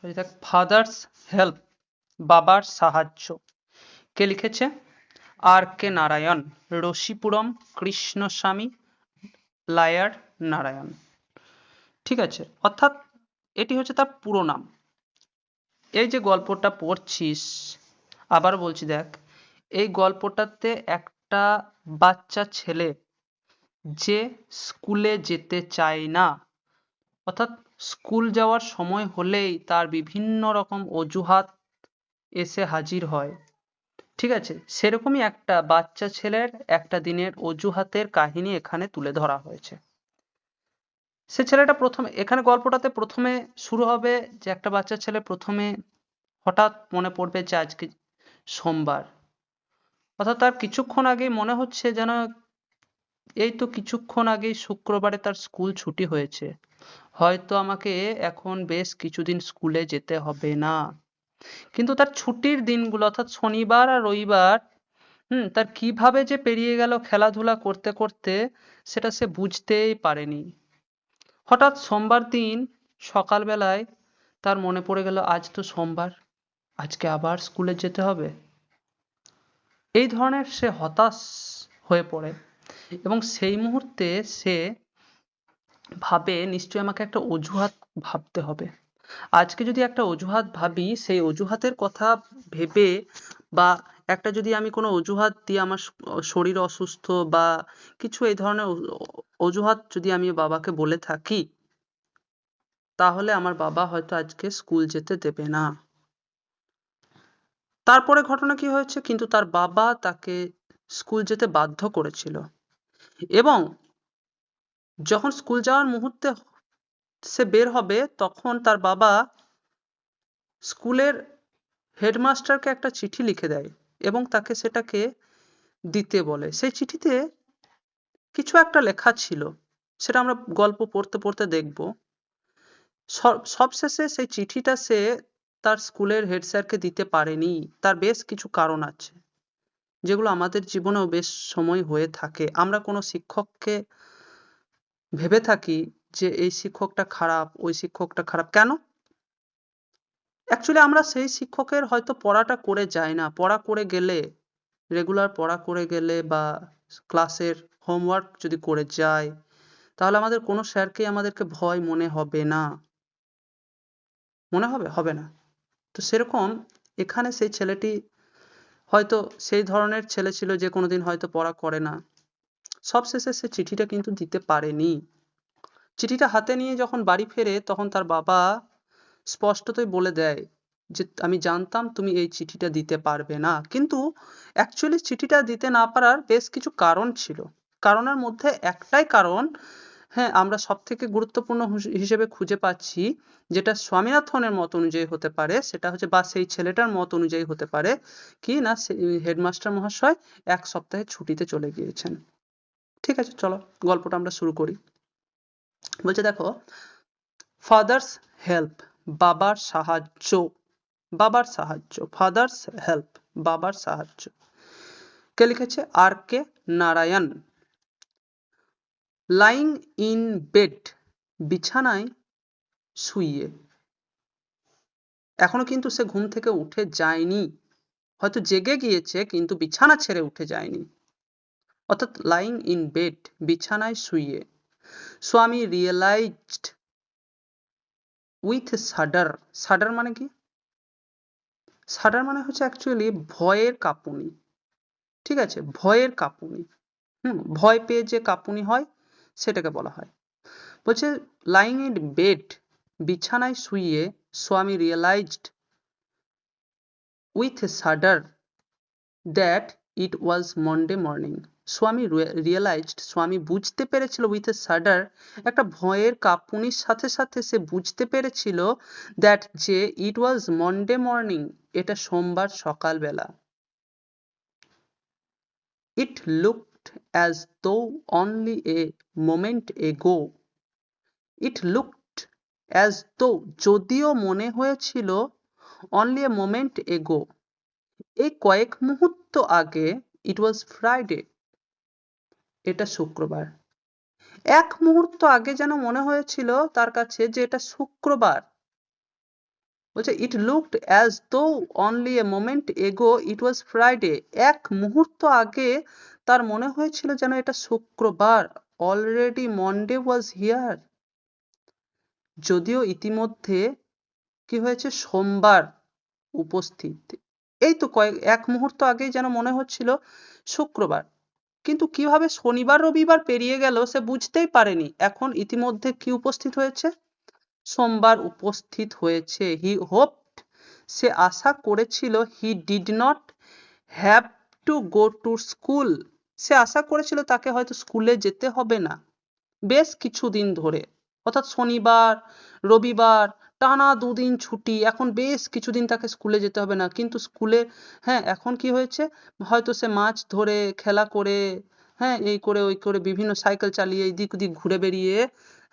দেখ, father's help, বাবার সাহায্য। কে লিখেছে? আর কে নারায়ণ, রসিপুরম কৃষ্ণস্বামী, লায়ার নারায়ণ। ঠিক আছে, অর্থাৎ এটি হচ্ছে তার পুরো নাম। এই যে গল্পটা পড়ছিস, আবার বলছি দেখ, এই গল্পটাতে একটা বাচ্চা ছেলে যে স্কুলে যেতে চায় না, অর্থাৎ স্কুল যাওয়ার সময় হলেই তার বিভিন্ন রকম অজুহাত এসে হাজির হয়। ঠিক আছে, সেরকমই একটা বাচ্চা ছেলের একটা দিনের অজুহাতের কাহিনী এখানে তুলে ধরা হয়েছে। সে ছেলেটা প্রথমে, এখানে গল্পটাতে প্রথমে শুরু হবে যে একটা বাচ্চা ছেলে প্রথমে হঠাৎ মনে পড়বে যে আজকে সোমবার, অর্থাৎ তার কিছুক্ষণ আগেই মনে হচ্ছে যেন এই তো কিছুক্ষণ আগেই শুক্রবারে তার স্কুল ছুটি হয়েছে, হয়তো আমাকে এখন বেশ কিছুদিন স্কুলে যেতে হবে না। কিন্তু তার ছুটির দিনগুলো অর্থাৎ শনিবার আর রবিবার তার কিভাবে যে পেরিয়ে গেল খেলাধুলা করতে করতে, সেটা সে বুঝতেই পারেনি। হঠাৎ সোমবার দিন সকালবেলায় তার মনে পড়ে গেল আজ তো সোমবার, আজকে আবার স্কুলে যেতে হবে। এই ধরনের সে হতাশ হয়ে পড়ে এবং সেই মুহূর্তে সে ভাবে নিশ্চয়ই আমাকে একটা অজুহাত ভাবতে হবে। আজকে যদি একটা অজুহাত ভাবি, সেই অজুহাতের কথা ভেবে বা একটা যদি আমি কোনো অজুহাত দিয়ে আমার শরীর অসুস্থ বা কিছু এই ধরনের অজুহাত যদি আমি বাবাকে বলে থাকি, তাহলে আমার বাবা হয়তো আজকে স্কুল যেতে দেবে না। তারপরে ঘটনা কি হয়েছে, কিন্তু তার বাবা তাকে স্কুল যেতে বাধ্য করেছিল এবং যখন স্কুল যাওয়ার মুহূর্তে সে বের হবে, তখন তার বাবা স্কুলের হেডমাস্টারকে একটা চিঠি লিখে দেয় এবং তাকে সেটাকে দিতে বলে। সেই চিঠিতে কিছু একটা লেখা ছিল, সেটা আমরা গল্প পড়তে পড়তে দেখব। সবশেষে সেই চিঠিটা সে তার স্কুলের হেড স্যারকে দিতে পারেনি। তার বেশ কিছু কারণ আছে, যেগুলো আমাদের জীবনেও বেশ সময় হয়ে থাকে। আমরা কোনো শিক্ষককে ভেবে থাকি যে এই শিক্ষকটা খারাপ, ওই শিক্ষকটা খারাপ। কেন? অ্যাকচুয়ালি আমরা সেই শিক্ষকের হয়তো পড়াটা করে যাই না। পড়া করে গেলে, রেগুলার পড়া করে গেলে বা ক্লাসের হোমওয়ার্ক যদি করে যাই, তাহলে আমাদের কোনো স্যারকেই আমাদেরকে ভয় মনে হবে না। মনে হবে? হবে না। তো সেরকম এখানে সেই ছেলেটি হয়তো সেই ধরনের ছেলে ছিল যে কোনোদিন হয়তো পড়া করে না। সবশেষে সে চিঠিটা কিন্তু দিতে পারেনি। চিঠিটা হাতে নিয়ে যখন বাড়ি ফেরে, তখন তার বাবা স্পষ্টতই বলে দেয় যে আমি জানতাম তুমি এই চিঠিটা দিতে পারবে না। কিন্তু অ্যাকচুয়ালি চিঠিটা দিতে না পারার বেশ কিছু কারণ ছিল। কারণের মধ্যে একটাই কারণ, হ্যাঁ, আমরা সবথেকে গুরুত্বপূর্ণ হিসেবে খুঁজে পাচ্ছি, যেটা স্বামীনাথনের মত অনুযায়ী হতে পারে, সেটা হচ্ছে বা সেই ছেলেটার মত অনুযায়ী হতে পারে কি না, হেডমাস্টার মহাশয় 1 সপ্তাহে ছুটিতে চলে গিয়েছেন। ঠিক আছে, চলো গল্পটা আমরা শুরু করি। বলছে দেখো, ফাদার্স হেল্প, বাবার সাহায্য। বাবার সাহায্য, ফাদার্স হেল্প, বাবার সাহায্য। কে লিখেছে? আর কে নারায়ণ। লাইং ইন বেড, বিছানায় শুইয়ে। এখনো কিন্তু সে ঘুম থেকে উঠে যায়নি, হয়তো জেগে গিয়েছে কিন্তু বিছানা ছেড়ে উঠে যায়নি। অর্থাৎ লাইং ইন বেড, বিছানায় শুইয়ে। স্বামী রিয়েলাইজড উইথ শাডার। শাডার মানে কি? শাডার মানে হচ্ছে অ্যাকচুয়ালি ভয়ের কাঁপুনি। ঠিক আছে, ভয়ের কাঁপুনি। ভয় পেয়ে যে কাঁপুনি হয়, সেটাকে বলা হয়। বলছে লাইং ইন বেড, বিছানায় শুইয়ে স্বামী realized with a shudder that it was Monday morning. স্বামী রিয়েলাইজড, স্বামী বুঝতে পেরেছিল, উইথ এ শাডার, একটা ভয়ের কাঁপুনির সাথে সাথে সে বুঝতে পেরেছিল দ্যাট যে ইট ওয়াজ মন্ডে মর্নিং, এটা সোমবার সকালবেলা। It looked as though only a moment ago. It looked as though, যদিও মনে হয়েছিল, only a moment ago, এই কয়েক মুহূর্ত আগে, it was Friday, এটা শুক্রবার। এক মুহূর্ত আগে যেন মনে হয়েছিল তার কাছে যে এটা শুক্রবার। বলছে it looked as though only a moment এগো ইট ওয়াজ ফ্রাইডে। এক মুহূর্ত আগে তার মনে হয়েছিল যেন এটা শুক্রবার। Already Monday was here. যদিও ইতিমধ্যে কি হয়েছে, সোমবার উপস্থিত। এই তো এক মুহূর্ত আগেই যেন মনে হচ্ছিল শুক্রবার, কিন্তু কিভাবে শনিবার রবিবার পেরিয়ে গেল সে বুঝতেই পারেনি। এখন ইতিমধ্যে কি উপস্থিত হয়েছে, সোমবার উপস্থিত হয়েছে। হি হোপড, সে আশা করেছিল, he did not have to go to school, সে আশা করেছিল তাকে হয়তো স্কুলে যেতে হবে না বেশ কিছুদিন ধরে, অর্থাৎ শনিবার রবিবার টানা দুদিন ছুটি, এখন বেশ কিছুদিন তাকে স্কুলে যেতে হবে না। কিন্তু স্কুলে, হ্যাঁ, এখন কি হয়েছে, হয়তো সে মাছ ধরে খেলা করে, হ্যাঁ, এই করে ওই করে বিভিন্ন সাইকেল চালিয়ে এদিক ওদিক ঘুরে বেরিয়ে,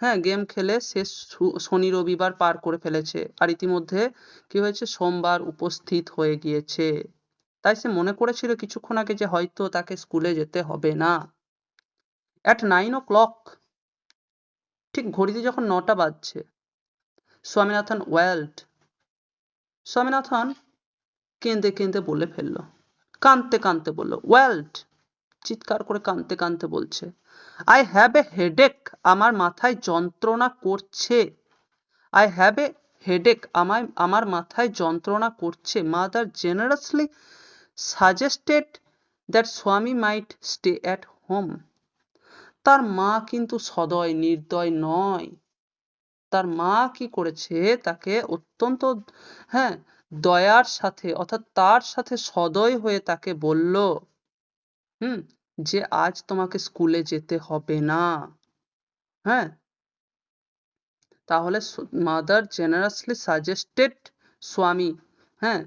হ্যাঁ, গেম খেলে সে শনি রবিবার পার করে ফেলেছে। আর ইতিমধ্যে কি হয়েছে, সোমবার উপস্থিত হয়ে গিয়েছে। তাই সে মনে করেছিল কিছুক্ষণ আগে যে হয়তো তাকে স্কুলে যেতে হবে না। অ্যাট 9 o'clock, ঠিক ঘড়িতে যখন 9টা বাজছে, স্বামীনাথন ওয়েল্ড, স্বামীনাথন কেঁদে কেঁদে বলে ফেললো, কাঁদতে কাঁদতে বললো, ওয়েল্ড, চিৎকার করে কাঁদতে কাঁদতে বলছে, আই হ্যাভ এ হেডেক, আমার মাথায় যন্ত্রণা করছে। আই হ্যাভ এ হেডেক, আমার মাথায় যন্ত্রণা করছে। মাদার জেনারাসলি সাজেস্টেড দ্যাট স্বামী মাইট স্টে অ্যাট হোম। তার মা কিন্তু সদয় নির্দয় নয়। তার মা কি করেছে, তাকে অত্যন্ত, হ্যাঁ, দয়ার সাথে, অর্থাৎ তার সাথে সদয় হয়ে তাকে বলল, যে আজ তোমাকে স্কুলে যেতে হবে না। হ্যাঁ, তাহলে মাদার জেনারাসলি সাজেস্টেড স্বামী, হ্যাঁ,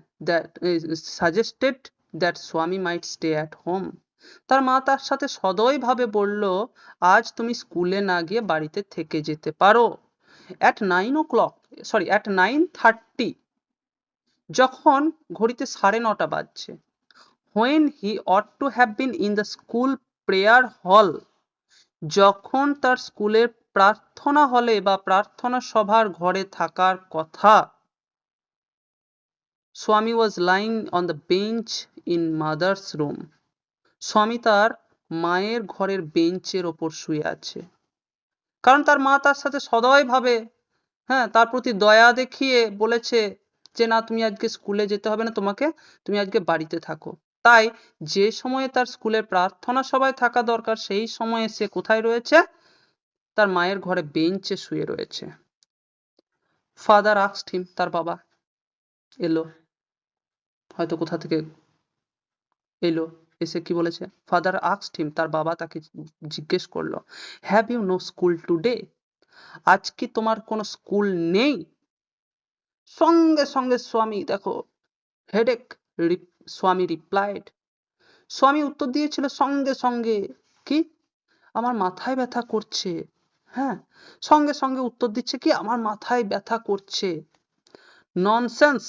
সাজেস্টেড দ্যাট স্বামী মাইট স্টে অ্যাট হোম। তার মা তার সাথে সদয় ভাবে বলল, আজ তুমি স্কুলে না গিয়ে বাড়িতে থেকে যেতে পারো। at 9 o'clock, সরি, at 9:30, যখন ঘড়িতে 9:30 বাজছে, when he ought to have been in the school prayer hall, যখন তার স্কুলের প্রার্থনা হলে বা প্রার্থনা সভার ঘরে থাকার কথা, স্বামী was lying on the bench in mother's room, স্বামী তার মায়ের ঘরের বেঞ্চের ওপর শুয়ে আছে। কারণ তার মা তার সাথে সদয় ভাবে, হ্যাঁ, তার প্রতি দয়া দেখিয়ে বলেছে যে না, তুমি আজকে স্কুলে যেতে হবে না তোমাকে, তুমি আজকে বাড়িতে থাকো। তাই যে সময়ে তার স্কুলের প্রার্থনা সভায় থাকা দরকার, সেই সময়ে সে কোথায় রয়েছে, তার মায়ের ঘরে বেঞ্চে শুয়ে রয়েছে। ফাদার আস্কড হিম, তার বাবা এলো, হয়তো কোথা থেকে এলো, এসে কি বলেছে, ফাদার আস্কড হিম, তার বাবা তাকে জিজ্ঞেস করলো, have you no school today, আজ কি তোমার কোনো স্কুল নেই? সঙ্গে সঙ্গে স্বামী, দেখো, হেডেক, স্বামী রিপ্লাইড, স্বামী উত্তর দিয়েছিল সঙ্গে সঙ্গে, কি, আমার মাথায় ব্যথা করছে। হ্যাঁ, সঙ্গে সঙ্গে উত্তর দিচ্ছে কি, আমার মাথায় ব্যথা করছে। Nonsense,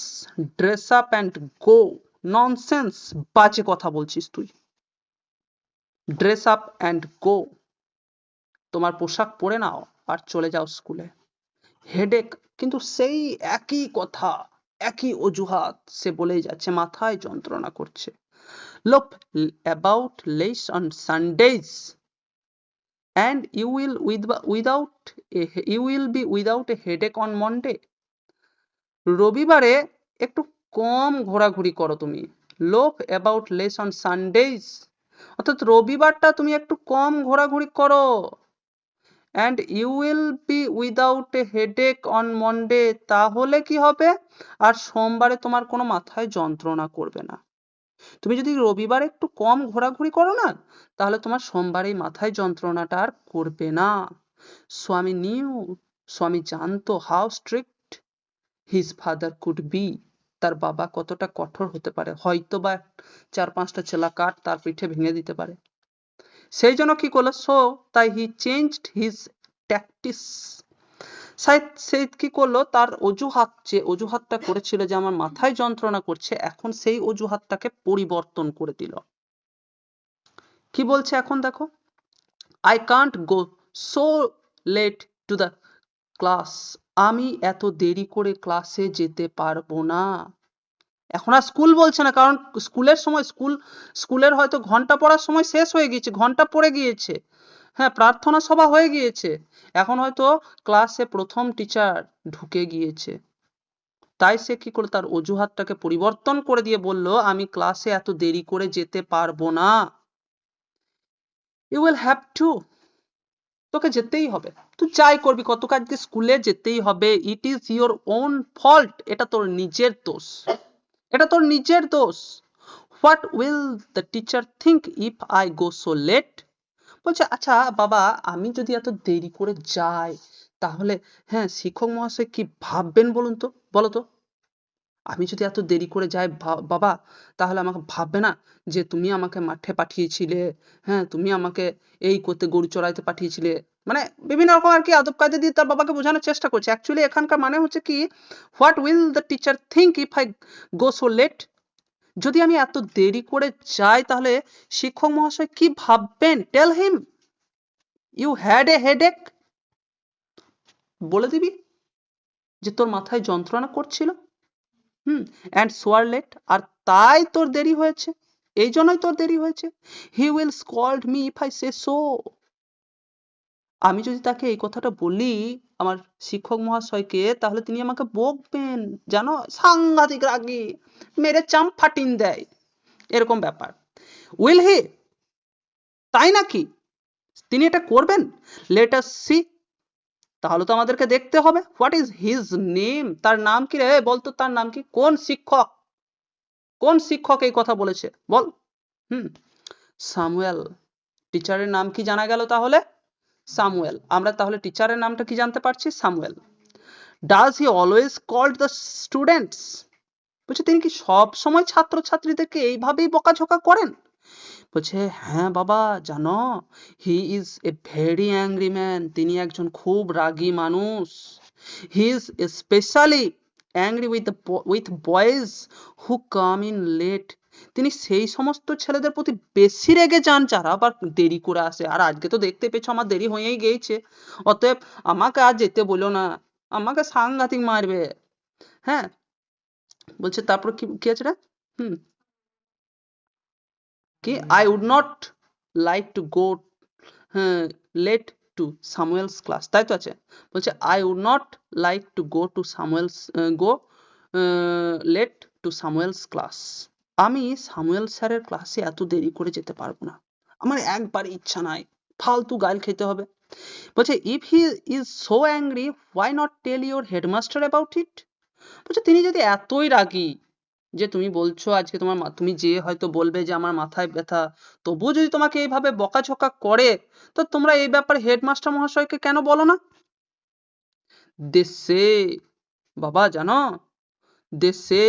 dress up and go, nonsense, বাজে কথা বলছিস তুই, ড্রেস আপ অ্যান্ড গো, তোমার পোশাক পরে নাও আর চলে যাও স্কুলে। হেডেক, কিন্তু সেই একই কথা, একই অজুহাত সে বলেই যাচ্ছে, মাথায় যন্ত্রণা করছে। Look about less on Sundays, and you will be without a headache on Monday. রবিবারে একটু কম ঘোরাঘুরি করো তুমি। Look about less on Sundays, অর্থাৎ রবিবারটা তুমি একটু কম ঘোরাঘুরি করো। and you will be without a headache on Monday, তাহলে কি হবে, আর সোমবারে তোমার কোনো মাথায় যন্ত্রণা করবে না। তুমি যদি রবিবারে একটু কম ঘোরাঘুরি করো না, তাহলে তোমার সোমবারে মাথায় যন্ত্রণাটা আর করবে না। স্বামী নিউ, স্বামী জানতো how strict his father could be, তার বাবা কতটা কঠোর হতে পারে, হয়তো বা 4-5টা চেলা কাঠ তার পিঠে ভেঙে দিতে পারে। সেই জন্য কি করলো, তাই হি চেঞ্জড হিজ ট্যাকটিক্স, সে কি করলো, তার অজুহাত, যে অজুহাতটা করেছিল যে আমার মাথায় যন্ত্রণা করছে, এখন সেই অজুহাতটাকে পরিবর্তন করে দিল। কি বলছে এখন দেখো, I can't go so late to the class, আমি এত দেরি করে ক্লাসে যেতে পারবো না। এখন আর স্কুল বলছে না, কারণ স্কুলের সময় স্কুলের হয়তো ঘন্টা পড়ার সময় শেষ হয়ে গিয়েছে, ঘন্টা পড়ে গিয়েছে, হ্যাঁ, প্রার্থনা সভা হয়ে গিয়েছে, এখন হয়তো ক্লাসে প্রথম টিচার ঢুকে গিয়েছে। তাই সে কি করলো, তার অজুহাতটাকে পরিবর্তন করে দিয়ে বলল, আমি ক্লাসে এত দেরি করে যেতে পারবো না। ইউ উইল হ্যাভ টু, তোকে যেতেই হবে, তুই যাই করবি কত, আজকে স্কুলে যেতেই হবে। It is your own fault, এটা তোর নিজের দোষ, এটা তোর নিজের দোষ। What will the teacher think if I go so late? বলছে, আচ্ছা বাবা, আমি যদি এত দেরি করে যাই তাহলে, হ্যাঁ, শিক্ষক মহাশয় কি ভাববেন বলুন তো, বলো তো। আমি যদি এত দেরি করে যাই বাবা, তাহলে আমাকে ভাববে না যে তুমি আমাকে মাঠে পাঠিয়েছিলে, হ্যাঁ, তুমি আমাকে এই করতে, গরু চড়াইতে পাঠিয়েছিলে। মানে বিভিন্ন রকম আর কি আদব কায়দা দিয়ে তার বাবাকে বোঝানোর চেষ্টা করছে। অ্যাকচুয়ালি এখানকার মানে হচ্ছে কি, what will the teacher think if I go so late? যদি আমি এত দেরি করে যাই তাহলে শিক্ষক মহাশয় কি ভাববেন? Tell him you had a headache, বলে দিবি যে তোর মাথায় যন্ত্রণা করছিল, অ্যান্ড সোয়ার লেট, আর তাই তোর দেরি হয়েছে, এই জন্যই তোর দেরি হয়েছে। He will scold me if I say so, আমি যদি তাকে এই কথাটা বলি আমার শিক্ষক মহাশয়কে, তাহলে তিনি আমাকে বকবেন, জানো, সাংঘাতিক রাগী, মেরে চাম ফাটিন দেয়, এরকম ব্যাপার। উইল হি, তাই নাকি তিনি এটা করবেন? লেট আস সি, তাহলে তো আমাদেরকে দেখতে হবে। হোয়াট ইজ হিজ নেম, তার নাম কি রে, বলতো তার নাম কি, কোন শিক্ষক, কোন শিক্ষক এই কথা বলেছে বল। সামুয়েল, টিচারের নাম কি জানা গেল তাহলে? সামুয়েল। আমরা তাহলে টিচারের নামটা কি জানতে পারছি? Samuel. Does he always called the students, বলছে তিনি কি সব সময় ছাত্রছাত্রীদেরকে এইভাবেই বকাঝকা করেন? বলছে, হ্যাঁ বাবা, জানো, he is a very angry man, তিনি একজন খুব রাগী মানুষ। He is specially angry with boys who come in late, তিনি সেই সমস্ত ছেলেদের প্রতি বেশি রেগে যান যারা আবার দেরি করে আসে। আর আজকে তো দেখতে পেয়েছো আমার দেরি হয়েই গিয়েছে, অতএব আমাকে আর যেতে বলো না, আমাকে সাংঘাতিক মারবে। হ্যাঁ, বলছে তারপর কি কি আছে রে? হুম কি, I would not like to go late to Samuel's class, তাই তো আছে। বলছে I would not like to go to Samuel's, go late to Samuel's class, আমি সামুয়েল স্যারের ক্লাসে এত দেরি করে যেতে পারবো না, আমার একবার ইচ্ছা নাই, ফালতু গাল খেতে হবে। বলছে if he is so angry why not tell your headmaster about it, বলছে তিনি যদি এতই রাগী যে তুমি বলছো আজকে তোমার তুমি যে হয়তো বলবে যে আমার মাথায় ব্যথা, তবুও যদি তোমাকে এইভাবে বকাঝকা করে, তো তোমরা এই ব্যাপারে হেডমাস্টার মহাশয়কে কেন বলো না? দে সে, বাবা জানো, they say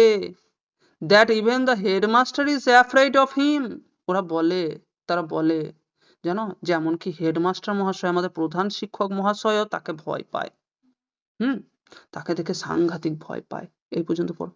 that even the headmaster is afraid of him, ওরা বলে, তারা বলে, জানো, যে এমনকি হেডমাস্টার মহাশয়, আমাদের প্রধান শিক্ষক মহাশয়ও তাকে ভয় পায়। তাকে দেখে সাংঘাতিক ভয় পায়। এই পর্যন্ত পড়ো।